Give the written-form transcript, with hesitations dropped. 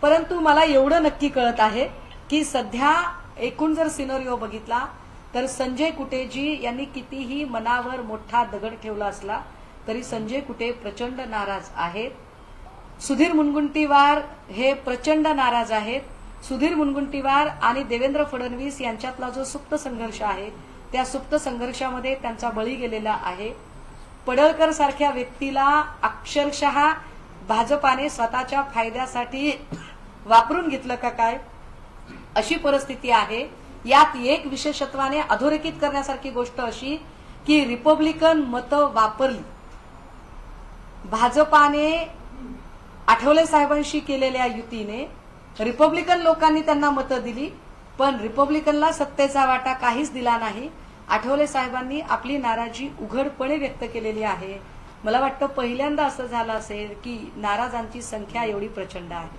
परंतु मला एवढं नक्की कळत आहे की सध्या एकूण जर सिनरिओ बघितला तर संजय कुटेजी यांनी कितीही मनावर मोठा दगड ठेवला असला तरी संजय कुटे प्रचंड नाराज आहेत. सुधीर मुनगंटीवार हे प्रचंड नाराज आहेत. सुधीर मुनगंटीवार आणि देवेंद्र फडणवीस यांच्यातला जो सुप्त संघर्ष आहे त्या सुप्त संघर्षामध्ये त्यांचा बळी गेलेला आहे. पडळकर सारख्या व्यक्तीला अक्षरशः भाजपाने स्वतःच्या फायद्यासाठी वापरून घेतलं का काय अशी परिस्थिती आहे. यात एक विशेषत्वाने अधोरेखित करण्यासारखी गोष्ट अशी की रिपब्लिकन मतं वापरली. भाजपाने आठवले साहेबांशी केलेल्या युतीने रिपब्लिकन लोकांनी त्यांना मतं दिली, पण रिपब्लिकनला सत्तेचा वाटा काहीच दिला नाही. आठवले साहेबांनी आपली नाराजी उघडपणे व्यक्त केलेली आहे. मला वाटतं पहिल्यांदा असं झालं असेल की नाराजांची संख्या एवढी प्रचंड आहे.